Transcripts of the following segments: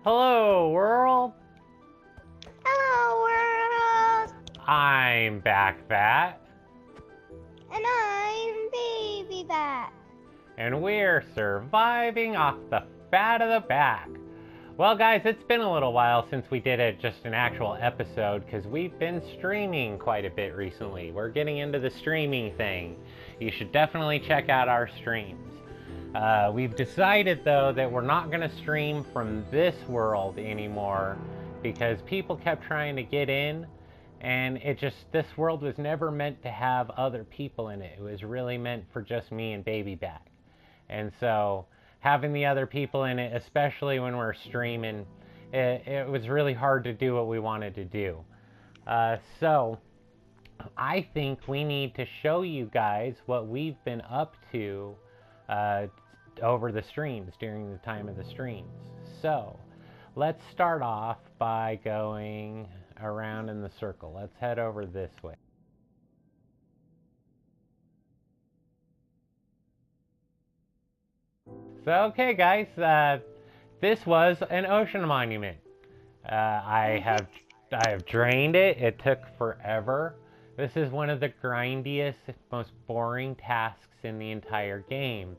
Hello, world! Hello, world! I'm BackFat. And I'm BabyBack. And we're surviving off the fat of the back. Well, guys, it's been a little while since we did just an actual episode because we've been streaming quite a bit recently. We're getting into the streaming thing. You should definitely check out our streams. We've decided, though, that we're not going to stream from this world anymore because people kept trying to get in, and this world was never meant to have other people in it. It was really meant for just me and BabyBack. And so having the other people in it, especially when we're streaming, it was really hard to do what we wanted to do. So I think we need to show you guys what we've been up to over the streams, during the time of the streams. So let's start off by going around in the circle. Let's head over this way. So okay, guys, this was an ocean monument. I have drained it. It took forever. This is one of the grindiest, most boring tasks in the entire game.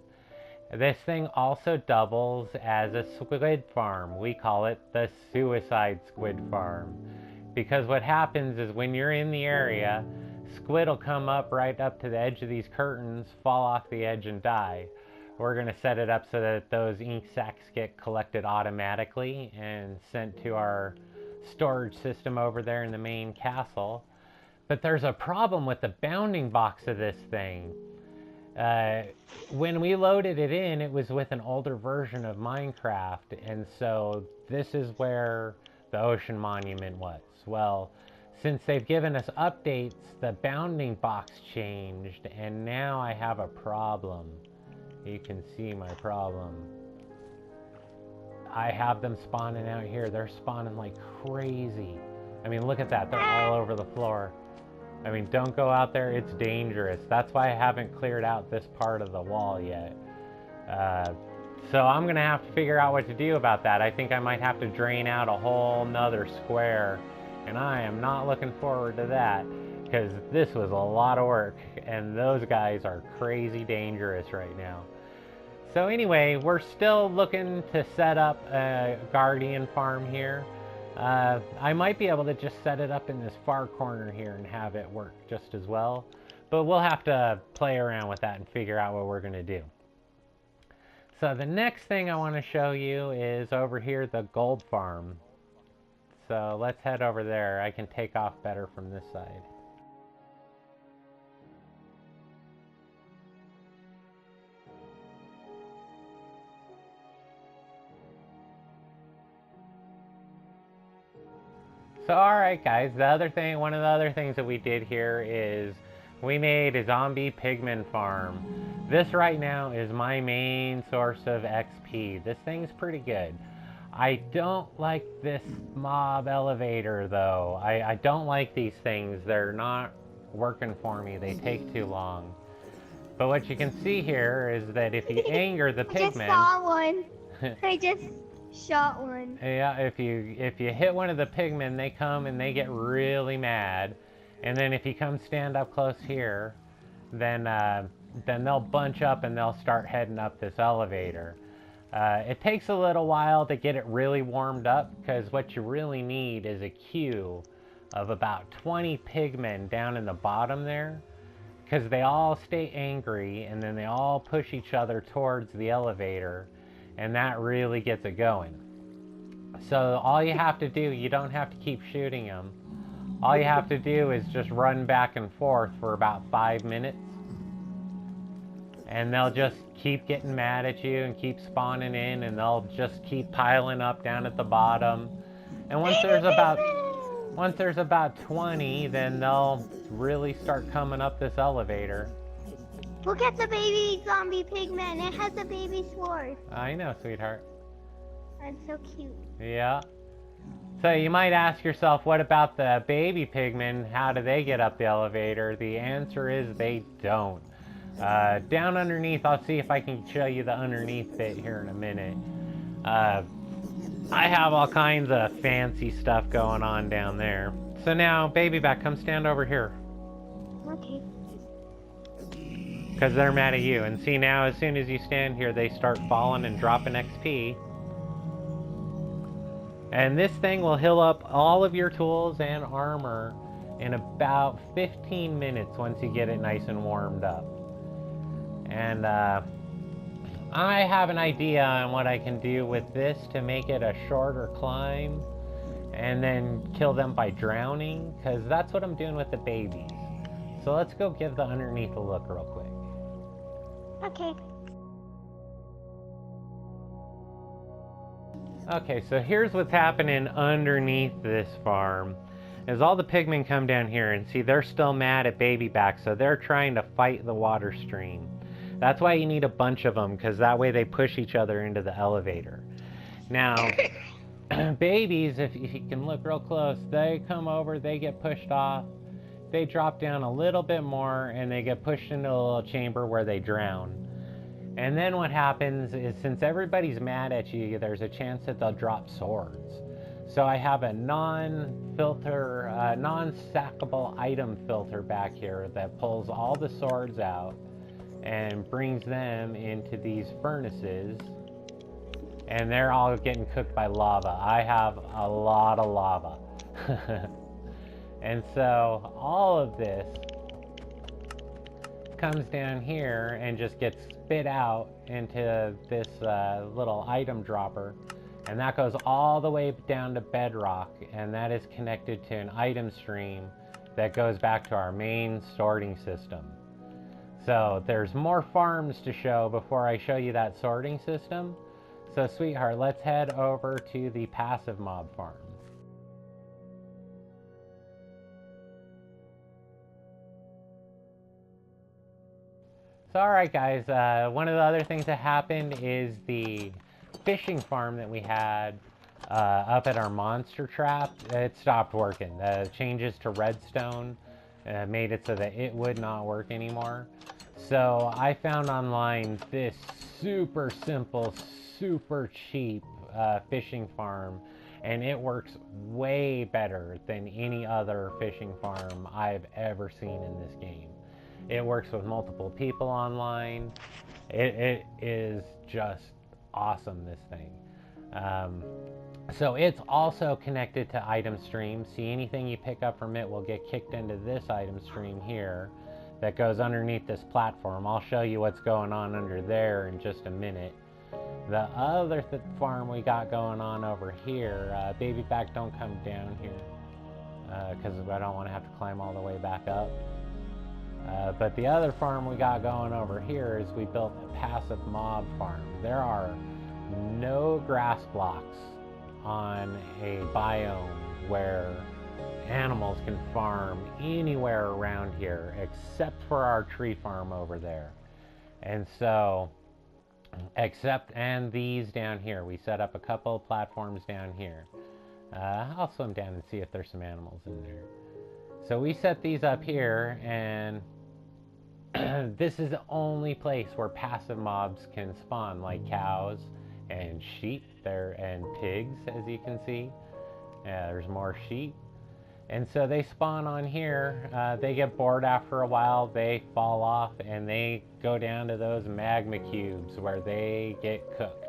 This thing also doubles as a squid farm. We call it the suicide squid farm. Because what happens is when you're in the area, squid will come up right up to the edge of these curtains, fall off the edge and die. We're going to set it up so that those ink sacs get collected automatically and sent to our storage system over there in the main castle. But there's a problem with the bounding box of this thing. When we loaded it in, it was with an older version of Minecraft, and so this is where the ocean monument was. Well, since they've given us updates, the bounding box changed, and now I have a problem. You can see my problem. I have them spawning out here. They're spawning like crazy. I mean, look at that. They're all over the floor. I mean, don't go out there. It's dangerous. That's why I haven't cleared out this part of the wall yet. So I'm going to have to figure out what to do about that. I think I might have to drain out a whole nother square. And I am not looking forward to that, because this was a lot of work. And those guys are crazy dangerous right now. So anyway, we're still looking to set up a guardian farm here. I might be able to just set it up in this far corner here and have it work just as well. But we'll have to play around with that and figure out what we're going to do. So the next thing I want to show you is over here, the gold farm. So let's head over there. I can take off better from this side. So alright guys, one of the other things that we did here is we made a zombie pigman farm. This right now is my main source of XP. This thing's pretty good. I don't like this mob elevator though. I don't like these things. They're not working for me. They take too long. But what you can see here is that if you anger the pigmen... I just saw one. I just shot one. Yeah, if you hit one of the pigmen, they come and they get really mad. And then if you come stand up close here, then they'll bunch up and they'll start heading up this elevator. It takes a little while to get it really warmed up, because what you really need is a queue of about 20 pigmen down in the bottom there, because they all stay angry and then they all push each other towards the elevator. And that really gets it going. So all you have to do, you don't have to keep shooting them. All you have to do is just run back and forth for about 5 minutes. And they'll just keep getting mad at you and keep spawning in, and they'll just keep piling up down at the bottom. And once there's about 20, then they'll really start coming up this elevator. Look at the baby zombie pigman. It has a baby sword. I know, sweetheart. That's so cute. Yeah. So you might ask yourself, what about the baby pigmen? How do they get up the elevator? The answer is they don't. Down underneath, I'll see if I can show you the underneath bit here in a minute. I have all kinds of fancy stuff going on down there. So now, BabyBack, come stand over here. Okay. Because they're mad at you. And see now, as soon as you stand here, they start falling and dropping XP. And this thing will heal up all of your tools and armor in about 15 minutes once you get it nice and warmed up. And I have an idea on what I can do with this to make it a shorter climb and then kill them by drowning, because that's what I'm doing with the babies. So let's go give the underneath a look real quick. Okay. Okay, so here's what's happening underneath this farm. Is all the pigmen come down here and see they're still mad at BabyBack, so they're trying to fight the water stream. That's why you need a bunch of them, because that way they push each other into the elevator. Now, babies, if you can look real close, they come over, they get pushed off, they drop down a little bit more, and they get pushed into a little chamber where they drown. And then what happens is, since everybody's mad at you, there's a chance that they'll drop swords. So I have a non-stackable item filter back here that pulls all the swords out and brings them into these furnaces, and they're all getting cooked by lava. I have a lot of lava. And so all of this comes down here and just gets spit out into this little item dropper, and that goes all the way down to bedrock, and that is connected to an item stream that goes back to our main sorting system. So there's more farms to show before I show you that sorting system. So sweetheart, let's head over to the passive mob farm. So alright guys, one of the other things that happened is the fishing farm that we had up at our monster trap, it stopped working. The changes to redstone made it so that it would not work anymore. So I found online this super simple, super cheap fishing farm, and it works way better than any other fishing farm I've ever seen in this game. It works with multiple people online. It is just awesome, this thing. So it's also connected to item streams. See, anything you pick up from it will get kicked into this item stream here that goes underneath this platform. I'll show you what's going on under there in just a minute. The other farm we got going on over here, BabyBack, don't come down here because I don't want to have to climb all the way back up. But the other farm we got going over here is we built a passive mob farm. There are no grass blocks on a biome where animals can farm anywhere around here except for our tree farm over there. And so, and these down here. We set up a couple of platforms down here. I'll swim down and see if there's some animals in there. So we set these up here, and this is the only place where passive mobs can spawn, like cows and sheep there, and pigs, as you can see. There's more sheep. And so they spawn on here. They get bored after a while, they fall off, and they go down to those magma cubes where they get cooked.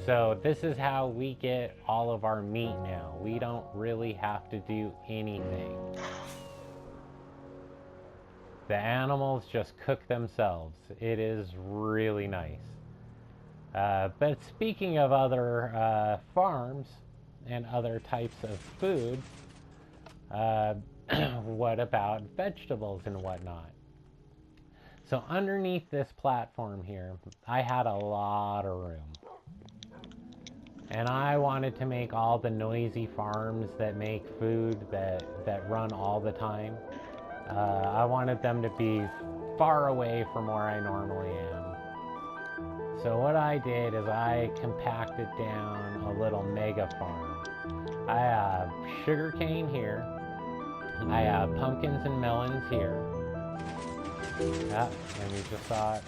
So this is how we get all of our meat now. We don't really have to do anything. The animals just cook themselves. It is really nice. But speaking of other farms and other types of food, what about vegetables and whatnot? So underneath this platform here, I had a lot of room. And I wanted to make all the noisy farms that make food that run all the time. I wanted them to be far away from where I normally am. So what I did is I compacted down a little mega farm. I have sugarcane here. I have pumpkins and melons here. And you just saw it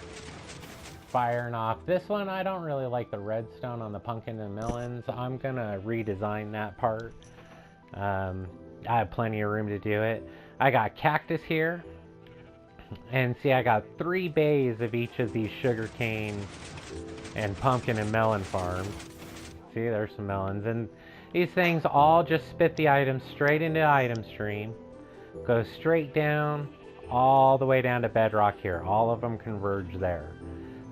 firing off. This one, I don't really like the redstone on the pumpkin and melons. I'm gonna redesign that part. I have plenty of room to do it. I got cactus here. And see, I got 3 bays of each of these sugarcane and pumpkin and melon farms. See, there's some melons. And these things all just spit the items straight into item stream. Go straight down, all the way down to bedrock here. All of them converge there.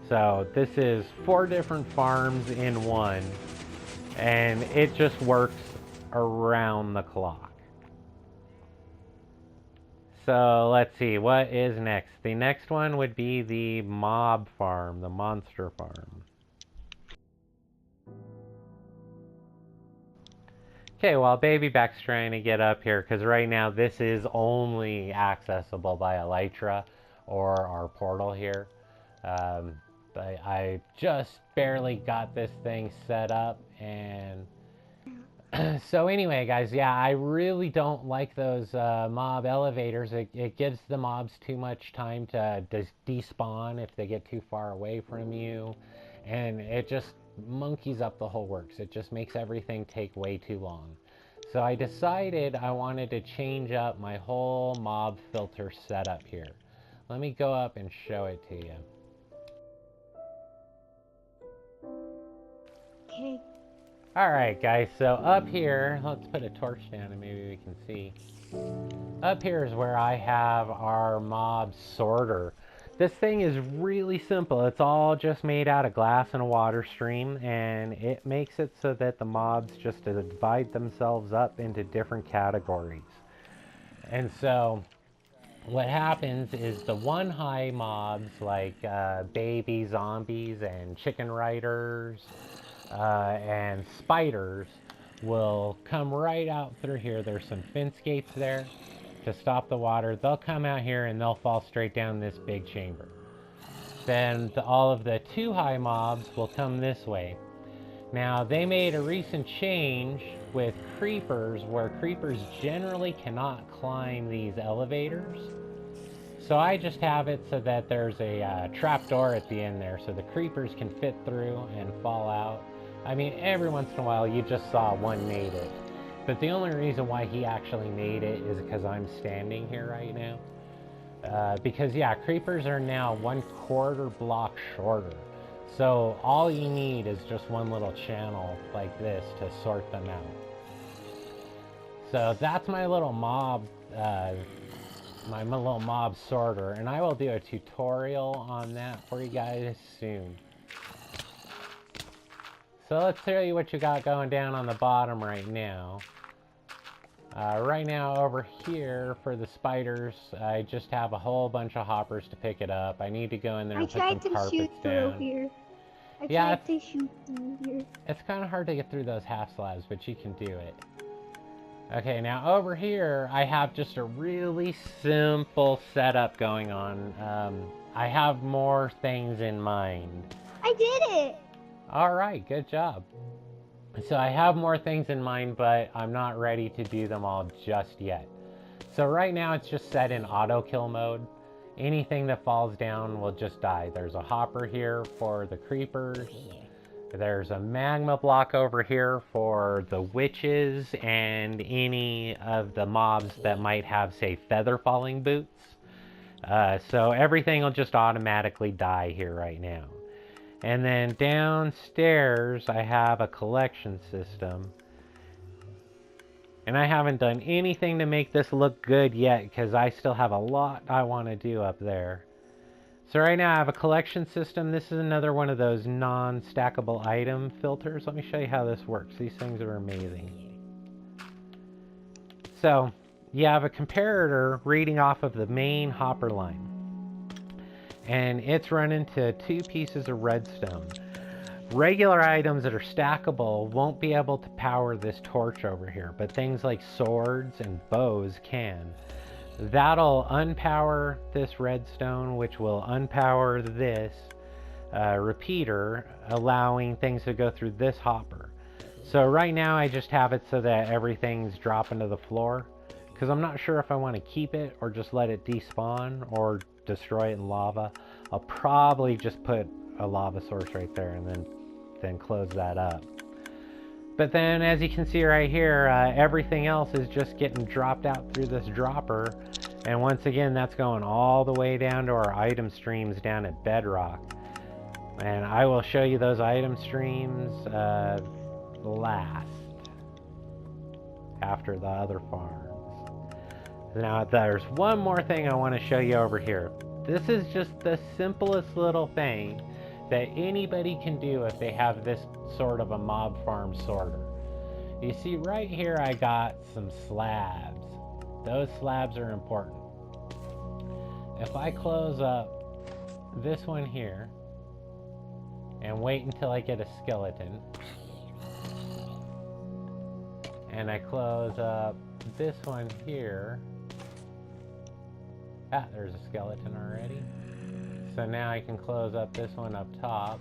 So this is 4 different farms in one. And it just works around the clock. So let's see, what is next? The next one would be the mob farm, the monster farm. Okay, while BabyBack's trying to get up here, because right now this is only accessible by Elytra or our portal here. But I just barely got this thing set up, and so anyway, guys, yeah, I really don't like those mob elevators. It gives the mobs too much time to despawn if they get too far away from you, and it just monkeys up the whole works. It just makes everything take way too long. So I decided I wanted to change up my whole mob filter setup here. Let me go up and show it to you. Okay. Alright guys, so up here, let's put a torch down and maybe we can see. Up here is where I have our mob sorter. This thing is really simple. It's all just made out of glass and a water stream, and it makes it so that the mobs just divide themselves up into different categories. And so what happens is the 1 high mobs like baby zombies and chicken riders and spiders will come right out through here. There's some fence gates there to stop the water. They'll come out here and they'll fall straight down this big chamber. Then all of the 2 high mobs will come this way. Now they made a recent change with creepers where creepers generally cannot climb these elevators. So I just have it so that there's a trap door at the end there so the creepers can fit through and fall out. I mean, every once in a while you just saw one made it. But the only reason why he actually made it is because I'm standing here right now. Because yeah, creepers are now 1/4 block shorter. So all you need is just one little channel like this to sort them out. So that's my little mob, my little mob sorter. And I will do a tutorial on that for you guys soon. So let's tell you what you got going down on the bottom right now. Right now over here for the spiders, I just have a whole bunch of hoppers to pick it up. I need to go in there and put some carpets down. Here. I Yeah, tried to shoot through here. It's kind of hard to get through those half slabs, but you can do it. Okay, now over here, I have just a really simple setup going on. I have more things in mind. I did it! Alright, good job. So I have more things in mind, but I'm not ready to do them all just yet. So right now it's just set in auto kill mode. Anything that falls down will just die. There's a hopper here for the creepers. There's a magma block over here for the witches and any of the mobs that might have, say, feather falling boots. So everything will just automatically die here right now. And then downstairs, I have a collection system. And I haven't done anything to make this look good yet because I still have a lot I want to do up there. So right now I have a collection system. This is another one of those non-stackable item filters. Let me show you how this works. These things are amazing. So you have a comparator reading off of the main hopper line. And it's run into 2 pieces of redstone. Regular items that are stackable won't be able to power this torch over here, but things like swords and bows can. That'll unpower this redstone, which will unpower this repeater, allowing things to go through this hopper. So right now I just have it so that everything's dropping to the floor, because I'm not sure if I want to keep it or just let it despawn or destroy it in lava. I'll probably just put a lava source right there, and then close that up. But then, as you can see right here, everything else is just getting dropped out through this dropper. And once again, that's going all the way down to our item streams down at Bedrock. And I will show you those item streams last, after the other farms. Now, there's one more thing I want to show you over here. This is just the simplest little thing that anybody can do if they have this sort of a mob farm sorter. You see right here I got some slabs. Those slabs are important. If I close up this one here and wait until I get a skeleton, and I close up this one here, there's a skeleton already. So now I can close up this one up top.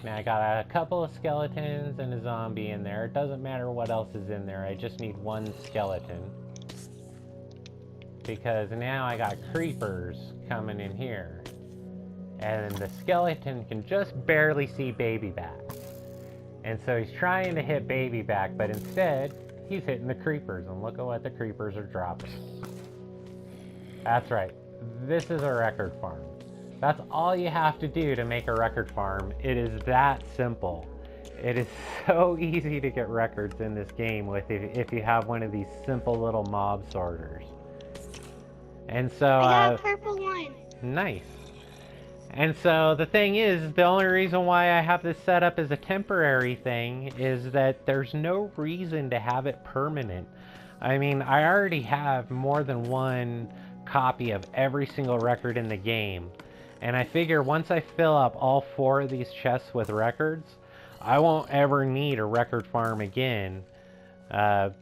Now I got a couple of skeletons and a zombie in there. It doesn't matter what else is in there, I just need one skeleton. Because now I got creepers coming in here. And the skeleton can just barely see BabyBack. And so he's trying to hit BabyBack, but instead, he's hitting the creepers. And look at what the creepers are dropping. That's right. This is a record farm. That's all you have to do to make a record farm. It is that simple. It is so easy to get records in this game if you have one of these simple little mob sorters. And so I got a purple one. Nice. And so the thing is, the only reason why I have this set up as a temporary thing is that there's no reason to have it permanent. I mean, I already have more than one copy of every single record in the game, and I figure once I fill up all 4 of these chests with records, I won't ever need a record farm again,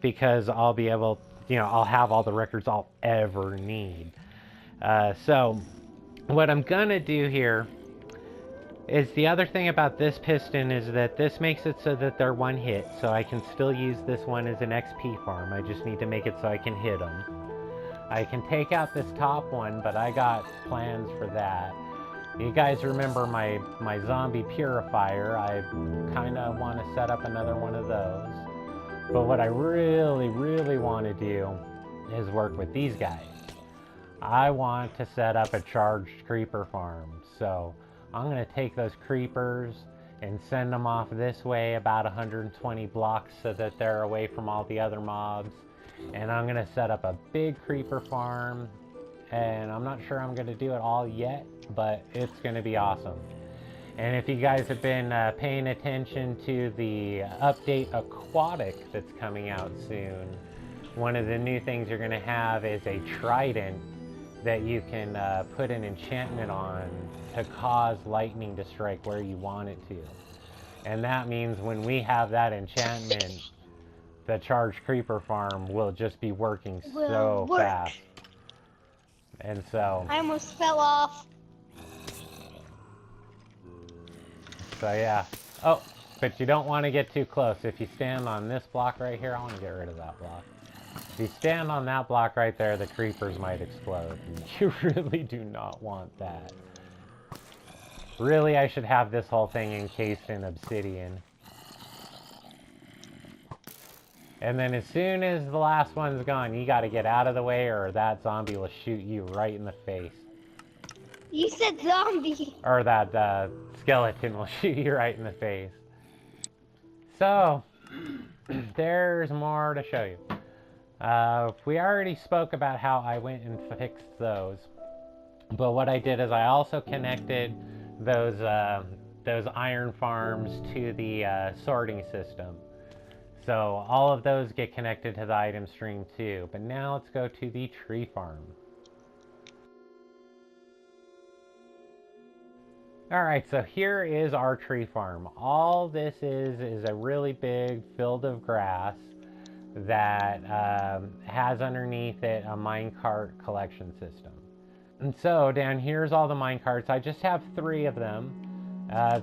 because I'll be able, I'll have all the records I'll ever need. So what I'm gonna do here is, the other thing about this piston is that this makes it so that they're one hit, so I can still use this one as an XP farm. I just need to make it so I can hit them. I can take out this top one, but I got plans for that. You guys remember my zombie purifier. I kind of want to set up another one of those. But what I really, really want to do is work with these guys. I want to set up a charged creeper farm. So I'm going to take those creepers and send them off this way about 120 blocks so that they're away from all the other mobs. And I'm going to set up a big creeper farm, and I'm not sure I'm going to do it all yet, but it's going to be awesome. And if you guys have been paying attention to the update Aquatic that's coming out soon, one of the new things you're going to have is a trident that you can put an enchantment on to cause lightning to strike where you want it to. And that means when we have that enchantment, the charged creeper farm will just be working so fast. And so I almost fell off. So yeah. Oh, but you don't want to get too close. If you stand on this block right here, I want to get rid of that block. If you stand on that block right there, the creepers might explode. You really do not want that. Really, I should have this whole thing encased in obsidian. And then as soon as the last one's gone, you gotta get out of the way or that zombie will shoot you right in the face. You said zombie. Or that skeleton will shoot you right in the face. So, there's more to show you. We already spoke about how I went and fixed those. But what I did is I also connected those iron farms to the sorting system. So all of those get connected to the item stream too. But now let's go to the tree farm. Alright, so here is our tree farm. All this is a really big field of grass that has underneath it a minecart collection system. And so down here's all the minecarts. I just have 3 of them.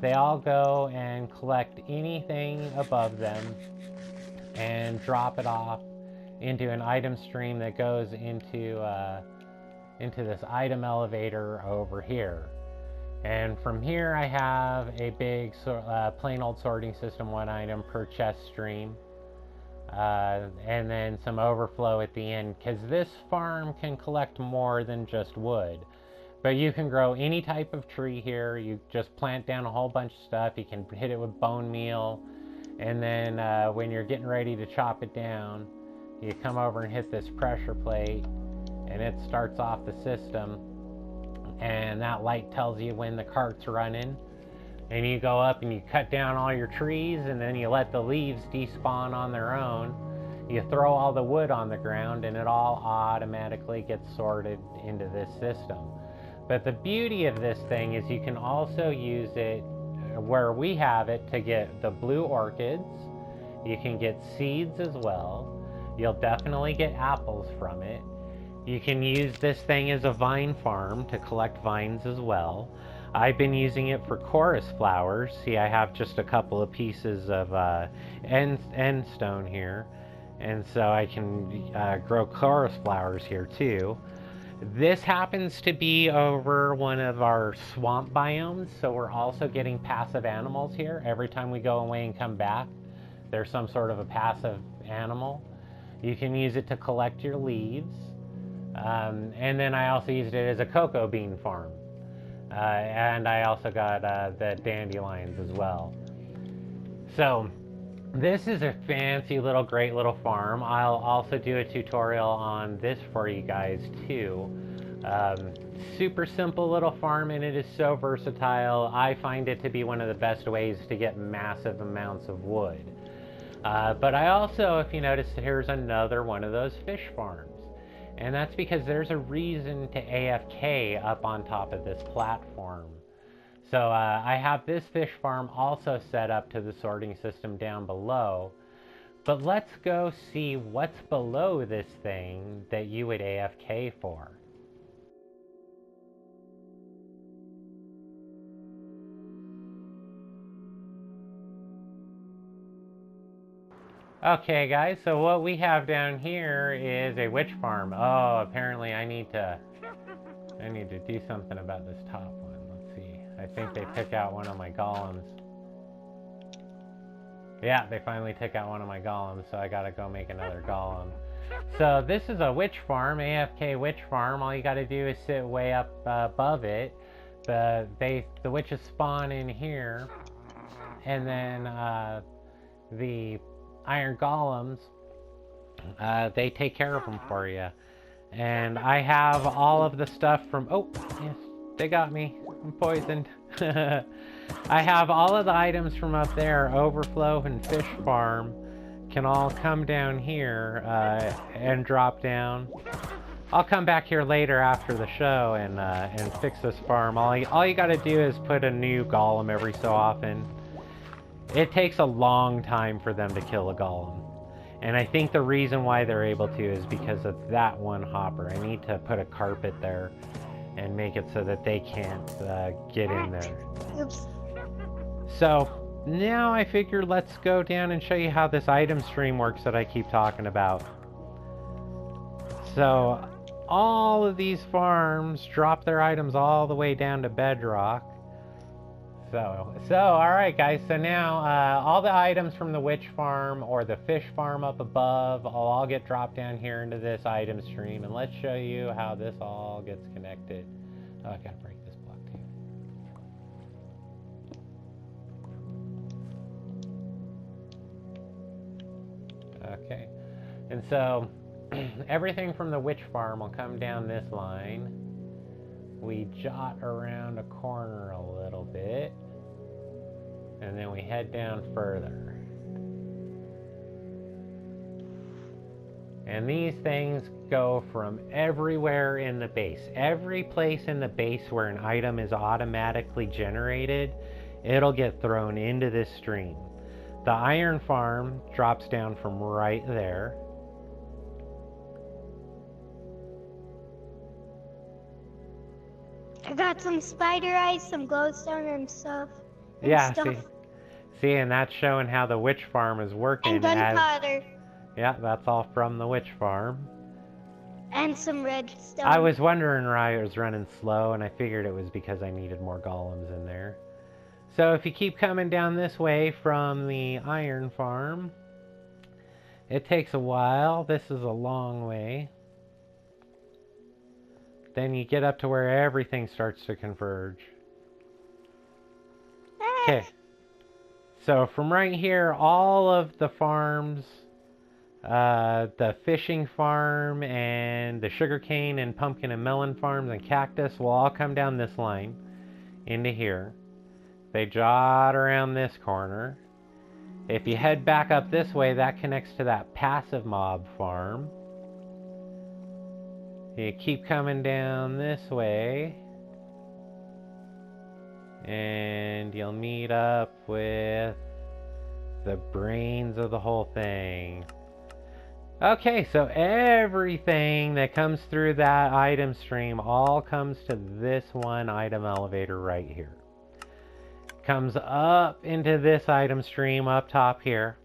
They all go and collect anything above them and drop it off into an item stream that goes into this item elevator over here. And from here I have a big plain old sorting system, 1 item per chest stream. And then some overflow at the end, because this farm can collect more than just wood. But you can grow any type of tree here. You just plant down a whole bunch of stuff. You can hit it with bone meal. And then when you're getting ready to chop it down, you come over and hit this pressure plate, and it starts off the system. And that light tells you when the cart's running. And you go up and you cut down all your trees, and then you let the leaves despawn on their own. You throw all the wood on the ground, and it all automatically gets sorted into this system. But the beauty of this thing is you can also use it where we have it to get the blue orchids. You can get seeds as well. You'll definitely get apples from it. You can use this thing as a vine farm to collect vines as well. I've been using it for chorus flowers. See, I have just a couple of pieces of end stone here. And so I can grow chorus flowers here too. This happens to be over one of our swamp biomes, so we're also getting passive animals here. Every time we go away and come back, there's some sort of a passive animal. You can use it to collect your leaves. And then I also used it as a cocoa bean farm. And I also got the dandelions as well. So this is a fancy little, great little farm. I'll also do a tutorial on this for you guys too. Super simple little farm, and it is so versatile. I find it to be one of the best ways to get massive amounts of wood. But I also, if you notice, here's another one of those fish farms. And that's because there's a reason to AFK up on top of this platform. So I have this fish farm also set up to the sorting system down below. But let's go see what's below this thing that you would AFK for. Okay guys, so what we have down here is a witch farm. Oh, apparently I need to do something about this top one. Let's see. I think they took out one of my golems. Yeah, they finally took out one of my golems, so I gotta go make another golem. So this is a witch farm, AFK witch farm. All you gotta do is sit way up above it. The witches spawn in here, and then the iron golems, they take care of them for you. And I have all of the stuff from, oh yes, they got me, I'm poisoned. I have all of the items from up there, overflow and fish farm, can all come down here and drop down. I'll come back here later after the show and fix this farm. All you gotta do is put a new golem every so often. It takes a long time for them to kill a golem. And I think the reason why they're able to is because of that one hopper. I need to put a carpet there and make it so that they can't get in there. Oops. So now I figured let's go down and show you how this item stream works that I keep talking about. So all of these farms drop their items all the way down to bedrock. So alright guys, so now all the items from the witch farm or the fish farm up above will all get dropped down here into this item stream, and let's show you how this all gets connected. Oh, I gotta break this block too. Okay, and so everything from the witch farm will come down this line. We jot around a corner a little bit, and then we head down further. And these things go from everywhere in the base. Every place in the base where an item is automatically generated, it'll get thrown into this stream. The iron farm drops down from right there. I got some spider eyes, some glowstone and stuff. Yeah, see, and that's showing how the witch farm is working. And gunpowder. Yeah, that's all from the witch farm. And some redstone. I was wondering why I was running slow, and I figured it was because I needed more golems in there. So if you keep coming down this way from the iron farm, it takes a while. This is a long way. Then you get up to where everything starts to converge. Okay. So from right here, all of the farms, the fishing farm and the sugarcane and pumpkin and melon farms and cactus will all come down this line into here. They jot around this corner. If you head back up this way, that connects to that passive mob farm. You keep coming down this way, and you'll meet up with the brains of the whole thing. Okay, so everything that comes through that item stream all comes to this one item elevator right here. Comes up into this item stream up top here.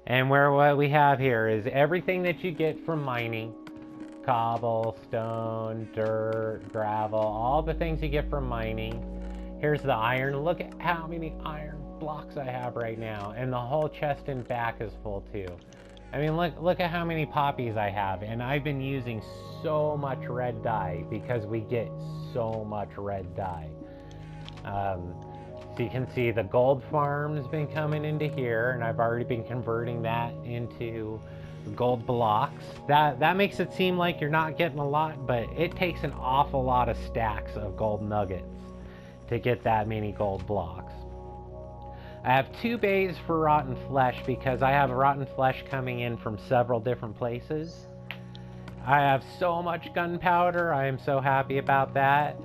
And what we have here is everything that you get from mining. Cobblestone, dirt, gravel, all the things you get from mining. Here's the iron. Look at how many iron blocks I have right now. And the whole chest and back is full too. I mean, look at how many poppies I have. And I've been using so much red dye because we get so much red dye. So you can see the gold farm's been coming into here, and I've already been converting that into gold blocks. That makes it seem like you're not getting a lot, but it takes an awful lot of stacks of gold nuggets to get that many gold blocks. I have 2 bays for rotten flesh because I have rotten flesh coming in from several different places. I have so much gunpowder. I am so happy about that.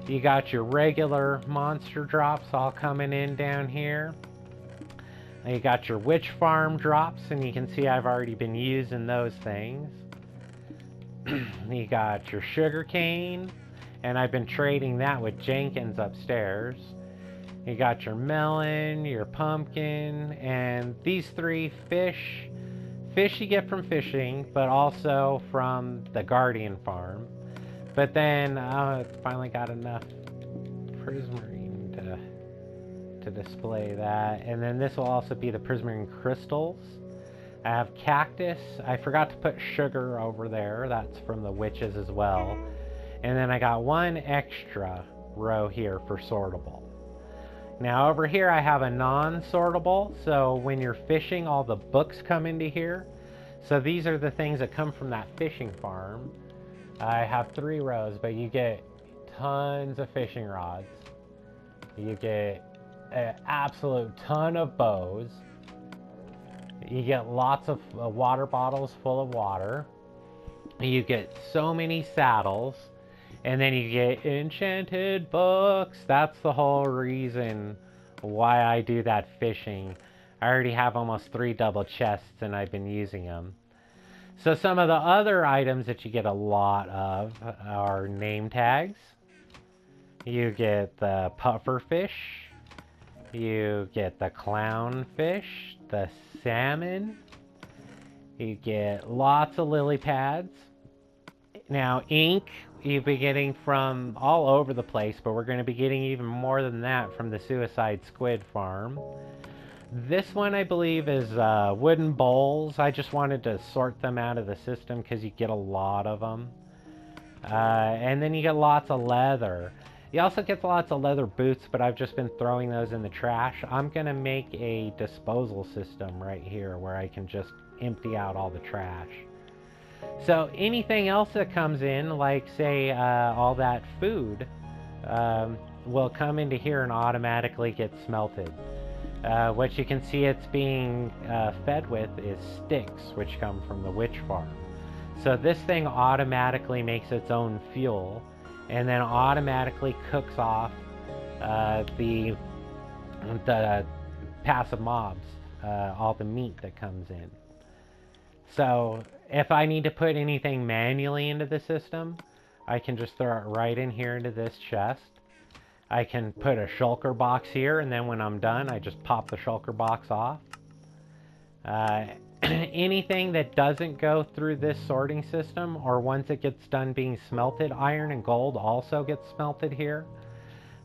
You got your regular monster drops all coming in down here. And you got your witch farm drops, and you can see I've already been using those things. You got your sugar cane, and I've been trading that with Jenkins upstairs. You got your melon, your pumpkin, and these 3 fish. Fish you get from fishing, but also from the Guardian farm. But then I finally got enough prismarine to display that. And then this will also be the prismarine crystals. I have cactus. I forgot to put sugar over there. That's from the witches as well. And then I got 1 extra row here for sortable. Now over here I have a non-sortable. So when you're fishing, all the books come into here. So these are the things that come from that fishing farm. I have 3 rows, but you get tons of fishing rods. You get an absolute ton of bows. You get lots of water bottles full of water. You get so many saddles. And then you get enchanted books. That's the whole reason why I do that fishing. I already have almost 3 double chests, and I've been using them. So some of the other items that you get a lot of are name tags. You get the puffer fish. You get the clownfish, the salmon. You get lots of lily pads. Now ink you'll be getting from all over the place, but we're going to be getting even more than that from the Suicide Squid farm. This one, I believe, is wooden bowls. I just wanted to sort them out of the system because you get a lot of them. And then you get lots of leather. You also get lots of leather boots, but I've just been throwing those in the trash. I'm going to make a disposal system right here where I can just empty out all the trash. So anything else that comes in, like say all that food, will come into here and automatically get smelted. What you can see it's being fed with is sticks, which come from the witch farm. So this thing automatically makes its own fuel, and then automatically cooks off the passive mobs, all the meat that comes in. So if I need to put anything manually into the system, I can just throw it right in here into this chest. I can put a shulker box here, and then when I'm done, I just pop the shulker box off. anything that doesn't go through this sorting system, or once it gets done being smelted, iron and gold also gets smelted here.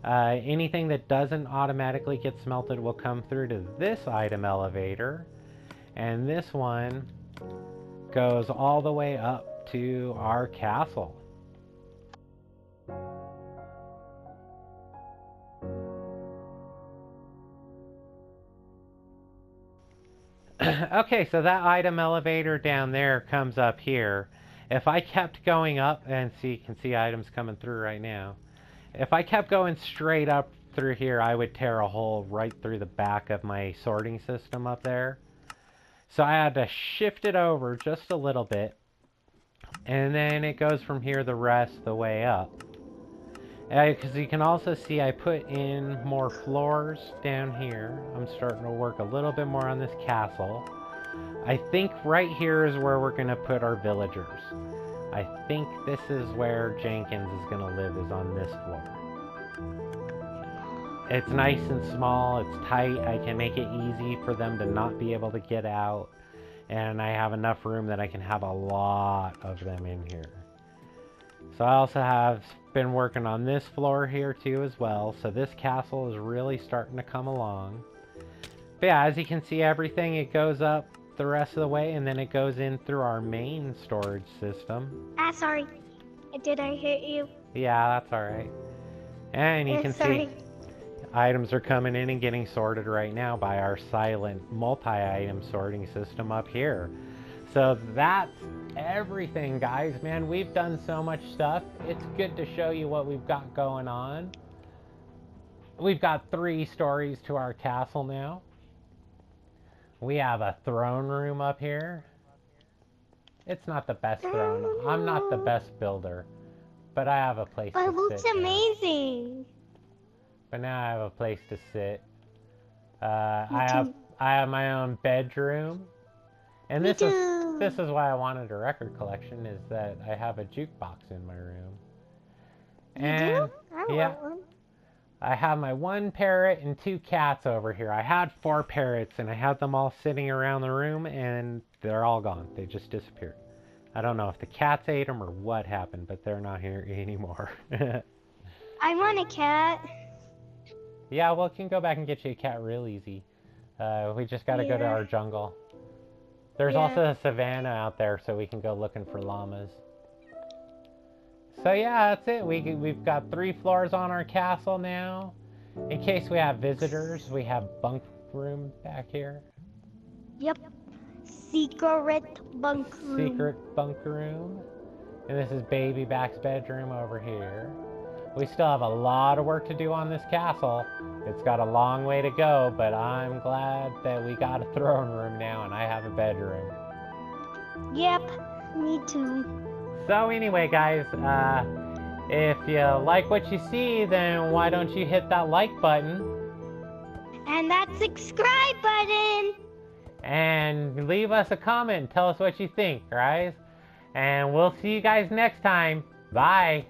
Anything that doesn't automatically get smelted will come through to this item elevator, and this one goes all the way up to our castle. Okay, so that item elevator down there comes up here. If I kept going up, and you can see items coming through right now. If I kept going straight up through here, I would tear a hole right through the back of my sorting system up there. So I had to shift it over just a little bit, and then it goes from here the rest of the way up. Because you can also see I put in more floors down here. I'm starting to work a little bit more on this castle. I think right here is where we're going to put our villagers. I think this is where Jenkins is going to live, is on this floor. It's nice and small, it's tight, I can make it easy for them to not be able to get out. And I have enough room that I can have a lot of them in here. So I also have been working on this floor here too as well. So this castle is really starting to come along. But yeah, as you can see, everything, it goes up the rest of the way, and then it goes in through our main storage system. Ah, sorry. Did I hit you? Yeah, that's alright. And you can see items are coming in and getting sorted right now by our silent multi-item sorting system up here. So that's everything, guys. Man, we've done so much stuff. It's good to show you what we've got going on. We've got 3 stories to our castle now. We have a throne room up here. It's not the best throne. I'm not the best builder, but I have a place to sit. But it looks amazing. But now I have a place to sit. I have my own bedroom. And this is why I wanted a record collection, is that I have a jukebox in my room. And yeah, I have my 1 parrot and 2 cats over here. I had 4 parrots and I had them all sitting around the room, and they're all gone. They just disappeared. I don't know if the cats ate them or what happened, but they're not here anymore. I want a cat. Yeah, well, we can go back and get you a cat real easy. We just gotta go to our jungle. There's also a savanna out there, so we can go looking for llamas. So yeah, that's it. We've got 3 floors on our castle now. In case we have visitors, we have bunk room back here. Yep. Secret bunk room. Secret bunk room. And this is BabyBack's bedroom over here. We still have a lot of work to do on this castle. It's got a long way to go, but I'm glad that we got a throne room now and I have a bedroom. Yep, me too. So anyway, guys, if you like what you see, then why don't you hit that like button? And that subscribe button. And leave us a comment. Tell us what you think, guys. And we'll see you guys next time. Bye.